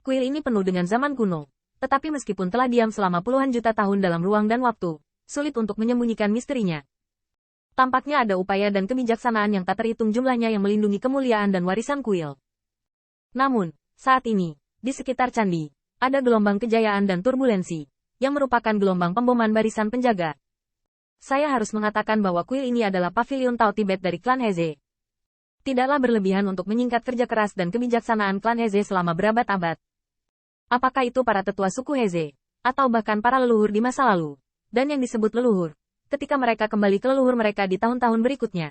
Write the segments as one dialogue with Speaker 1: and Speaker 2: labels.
Speaker 1: Kuil ini penuh dengan zaman kuno. Tetapi meskipun telah diam selama puluhan juta tahun dalam ruang dan waktu, sulit untuk menyembunyikan misterinya. Tampaknya ada upaya dan kebijaksanaan yang tak terhitung jumlahnya yang melindungi kemuliaan dan warisan kuil. Namun, saat ini, di sekitar candi, ada gelombang kejayaan dan turbulensi, yang merupakan gelombang pemboman barisan penjaga. Saya harus mengatakan bahwa kuil ini adalah pavilion Tao Tibet dari klan Heze. Tidaklah berlebihan untuk menyingkat kerja keras dan kebijaksanaan klan Heze selama berabad-abad. Apakah itu para tetua suku Heze, atau bahkan para leluhur di masa lalu, dan yang disebut leluhur, ketika mereka kembali ke leluhur mereka di tahun-tahun berikutnya.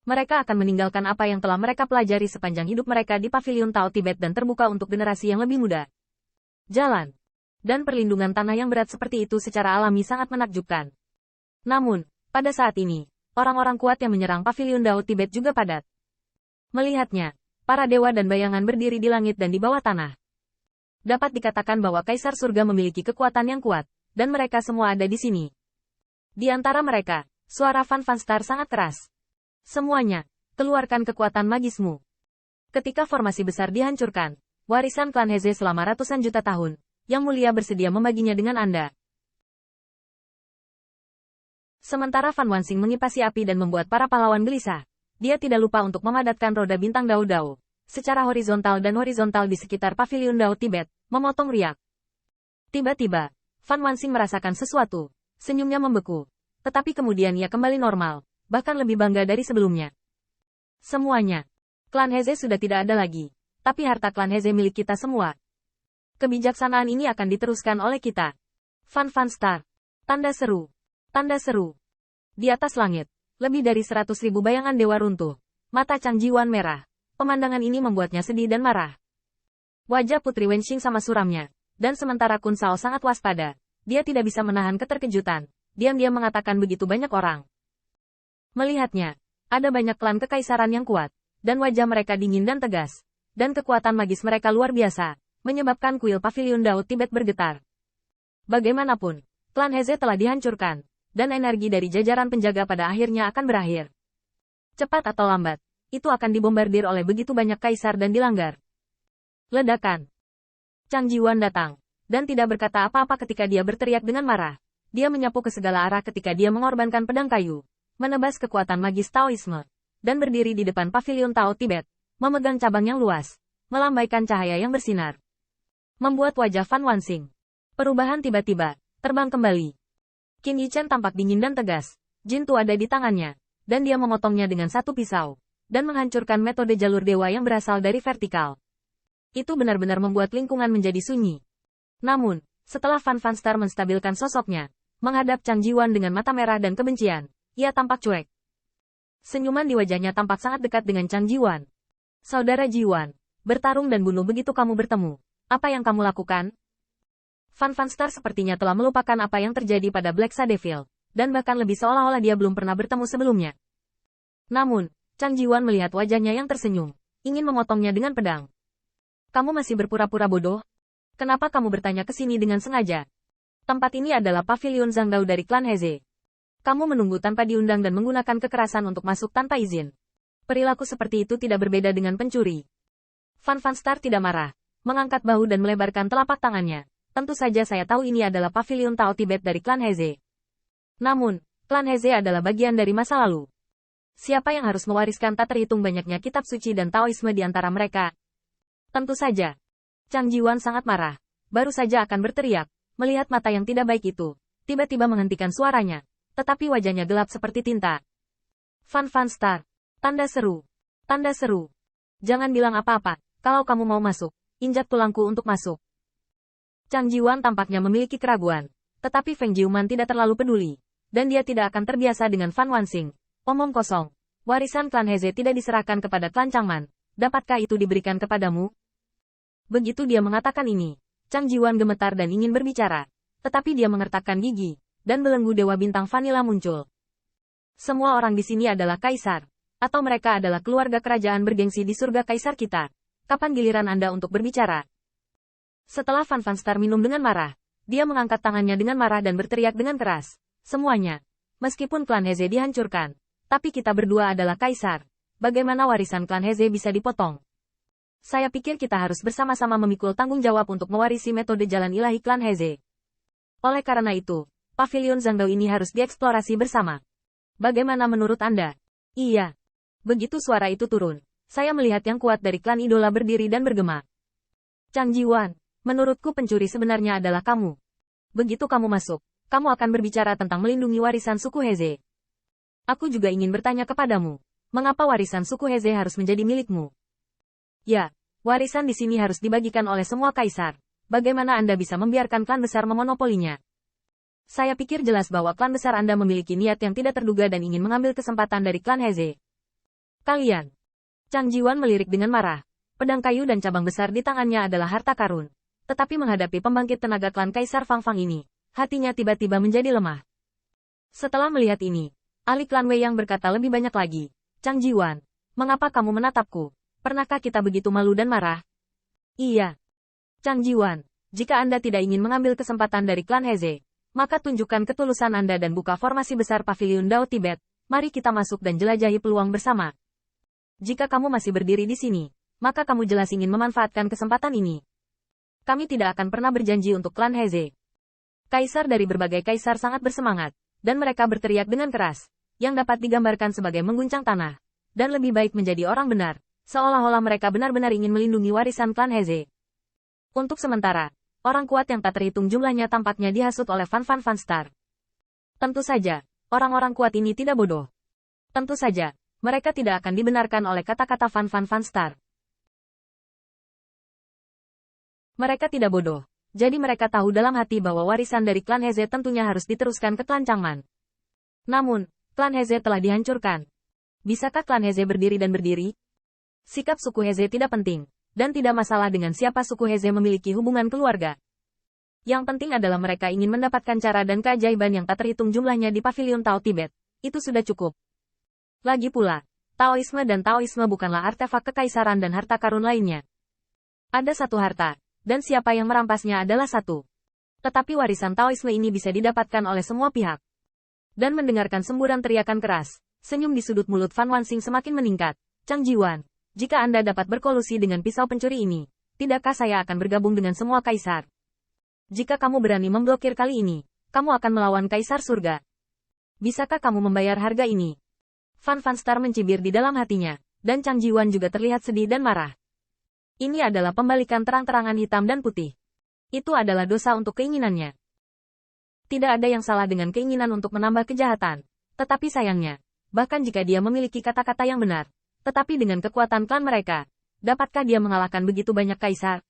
Speaker 1: Mereka akan meninggalkan apa yang telah mereka pelajari sepanjang hidup mereka di pavilion Tao Tibet dan terbuka untuk generasi yang lebih muda. Jalan dan perlindungan tanah yang berat seperti itu secara alami sangat menakjubkan. Namun, pada saat ini, orang-orang kuat yang menyerang pavilion Tao Tibet juga padat. Melihatnya, para dewa dan bayangan berdiri di langit dan di bawah tanah. Dapat dikatakan bahwa Kaisar Surga memiliki kekuatan yang kuat, dan mereka semua ada di sini. Di antara mereka, suara Fan Star sangat keras. Semuanya, keluarkan kekuatan magismu. Ketika formasi besar dihancurkan, warisan klan Heze selama ratusan juta tahun, Yang Mulia bersedia membaginya dengan Anda. Sementara Fan Wansing mengipasi api dan membuat para pahlawan gelisah, dia tidak lupa untuk memadatkan roda bintang Dao Dao secara horizontal dan horizontal di sekitar pavilion Dao Tibet, memotong riak. Tiba-tiba, Fan Wansing merasakan sesuatu, senyumnya membeku. Tetapi kemudian ia kembali normal, bahkan lebih bangga dari sebelumnya. Semuanya. Klan Heze sudah tidak ada lagi, tapi harta klan Heze milik kita semua. Kebijaksanaan ini akan diteruskan oleh kita. Fan Star. Tanda seru. Tanda seru. Di atas langit, lebih dari 100.000 bayangan dewa runtuh. Mata Chang Jiwan merah. Pemandangan ini membuatnya sedih dan marah. Wajah Putri Wenxing sama suramnya, dan sementara Kun Sao sangat waspada, dia tidak bisa menahan keterkejutan. Diam-diam mengatakan begitu banyak orang. Melihatnya, ada banyak klan kekaisaran yang kuat, dan wajah mereka dingin dan tegas, dan kekuatan magis mereka luar biasa, menyebabkan kuil pavilion Dao Tibet bergetar. Bagaimanapun, klan Heze telah dihancurkan, dan energi dari jajaran penjaga pada akhirnya akan berakhir. Cepat atau lambat, itu akan dibombardir oleh begitu banyak kaisar dan dilanggar. Ledakan. Chang Jiwan datang, dan tidak berkata apa-apa ketika dia berteriak dengan marah. Dia menyapu ke segala arah ketika dia mengorbankan pedang kayu, menebas kekuatan magis Taoisme, dan berdiri di depan pavilion Tao Tibet, memegang cabang yang luas, melambaikan cahaya yang bersinar. Membuat wajah Fan Wansing. Perubahan tiba-tiba, terbang kembali. Qin Yichen tampak dingin dan tegas, Jintu ada di tangannya, dan dia memotongnya dengan satu pisau, dan menghancurkan metode jalur dewa yang berasal dari vertikal. Itu benar-benar membuat lingkungan menjadi sunyi. Namun, setelah Fan Star menstabilkan sosoknya, menghadap Chang Jiwan dengan mata merah dan kebencian, ia tampak cuek. Senyuman di wajahnya tampak sangat dekat dengan Chang Jiwan. Saudara Jiwan, bertarung dan bunuh begitu kamu bertemu. Apa yang kamu lakukan? Fan Star sepertinya telah melupakan apa yang terjadi pada Black Devil, dan bahkan lebih seolah-olah dia belum pernah bertemu sebelumnya. Namun, Chang Jiwan melihat wajahnya yang tersenyum, ingin memotongnya dengan pedang. Kamu masih berpura-pura bodoh? Kenapa kamu bertanya ke sini dengan sengaja? Tempat ini adalah pavilion Zhangdao dari klan Heze. Kamu menunggu tanpa diundang dan menggunakan kekerasan untuk masuk tanpa izin. Perilaku seperti itu tidak berbeda dengan pencuri. Fan Star tidak marah, mengangkat bahu dan melebarkan telapak tangannya. Tentu saja saya tahu ini adalah pavilion Tao Tibet dari klan Heze. Namun, klan Heze adalah bagian dari masa lalu. Siapa yang harus mewariskan tak terhitung banyaknya kitab suci dan Taoisme di antara mereka? Tentu saja. Chang Jiwan sangat marah. Baru saja akan berteriak, melihat mata yang tidak baik itu. Tiba-tiba menghentikan suaranya. Tetapi wajahnya gelap seperti tinta. Fan Star. Tanda seru. Tanda seru. Jangan bilang apa-apa. Kalau kamu mau masuk, injak tulangku untuk masuk. Chang Jiwan tampaknya memiliki keraguan. Tetapi Feng Jiuman tidak terlalu peduli. Dan dia tidak akan terbiasa dengan Fan Wansing. Omong kosong. Warisan klan Heze tidak diserahkan kepada klan Changman. Dapatkah itu diberikan kepadamu? Begitu dia mengatakan ini, Chang Jiwan gemetar dan ingin berbicara. Tetapi dia mengertakkan gigi, dan belenggu Dewa Bintang Vanila muncul. Semua orang di sini adalah kaisar. Atau mereka adalah keluarga kerajaan bergengsi di surga kaisar kita. Kapan giliran Anda untuk berbicara? Setelah Fan Star minum dengan marah, dia mengangkat tangannya dengan marah dan berteriak dengan keras. Semuanya. Meskipun klan Heze dihancurkan, tapi kita berdua adalah kaisar. Bagaimana warisan klan Heze bisa dipotong? Saya pikir kita harus bersama-sama memikul tanggung jawab untuk mewarisi metode jalan ilahi klan Heze. Oleh karena itu, pavilion Zhangdao ini harus dieksplorasi bersama. Bagaimana menurut Anda? Iya. Begitu suara itu turun, saya melihat yang kuat dari klan idola berdiri dan bergema. Chang Jiwan, menurutku pencuri sebenarnya adalah kamu. Begitu kamu masuk, kamu akan berbicara tentang melindungi warisan suku Heze. Aku juga ingin bertanya kepadamu, mengapa warisan suku Heze harus menjadi milikmu? Ya, warisan di sini harus dibagikan oleh semua kaisar. Bagaimana Anda bisa membiarkan klan besar memonopolinya? Saya pikir jelas bahwa klan besar Anda memiliki niat yang tidak terduga dan ingin mengambil kesempatan dari klan Heze. Kalian. Chang Jiwan melirik dengan marah. Pedang kayu dan cabang besar di tangannya adalah harta karun. Tetapi menghadapi pembangkit tenaga klan Kaisar Fang Fang ini, hatinya tiba-tiba menjadi lemah. Setelah melihat ini, ahli klan Wei yang berkata lebih banyak lagi. Chang Jiwan, mengapa kamu menatapku? Pernahkah kita begitu malu dan marah? Iya. Chang Jiwan, jika Anda tidak ingin mengambil kesempatan dari klan Heze, maka tunjukkan ketulusan Anda dan buka formasi besar pavilion Dao Tibet. Mari kita masuk dan jelajahi peluang bersama. Jika kamu masih berdiri di sini, maka kamu jelas ingin memanfaatkan kesempatan ini. Kami tidak akan pernah berjanji untuk klan Heze. Kaisar dari berbagai kaisar sangat bersemangat, dan mereka berteriak dengan keras, yang dapat digambarkan sebagai mengguncang tanah, dan lebih baik menjadi orang benar. Seolah-olah mereka benar-benar ingin melindungi warisan klan Heze. Untuk sementara, orang kuat yang tak terhitung jumlahnya tampaknya dihasut oleh Fan Fan Fan Star. Tentu saja, orang-orang kuat ini tidak bodoh. Tentu saja, mereka tidak akan dibenarkan oleh kata-kata Fan Fan Fan Star. Mereka tidak bodoh, jadi mereka tahu dalam hati bahwa warisan dari klan Heze tentunya harus diteruskan ke klan Changman. Namun, klan Heze telah dihancurkan. Bisakah klan Heze berdiri dan berdiri? Sikap suku Heze tidak penting, dan tidak masalah dengan siapa suku Heze memiliki hubungan keluarga. Yang penting adalah mereka ingin mendapatkan cara dan keajaiban yang tak terhitung jumlahnya di pavilion Tao Tibet. Itu sudah cukup. Lagi pula, Taoisme dan Taoisme bukanlah artefak kekaisaran dan harta karun lainnya. Ada satu harta, dan siapa yang merampasnya adalah satu. Tetapi warisan Taoisme ini bisa didapatkan oleh semua pihak. Dan mendengarkan semburan teriakan keras, senyum di sudut mulut Fan Wanxing semakin meningkat. Chang Jiwan, jika Anda dapat berkolusi dengan pisau pencuri ini, tidakkah saya akan bergabung dengan semua kaisar? Jika kamu berani memblokir kali ini, kamu akan melawan kaisar surga. Bisakah kamu membayar harga ini? Fan Fan Star mencibir di dalam hatinya, dan Chang Jiwan juga terlihat sedih dan marah. Ini adalah pembalikan terang-terangan hitam dan putih. Itu adalah dosa untuk keinginannya. Tidak ada yang salah dengan keinginan untuk menambah kejahatan. Tetapi sayangnya, bahkan jika dia memiliki kata-kata yang benar, tetapi dengan kekuatan klan mereka, dapatkah dia mengalahkan begitu banyak kaisar?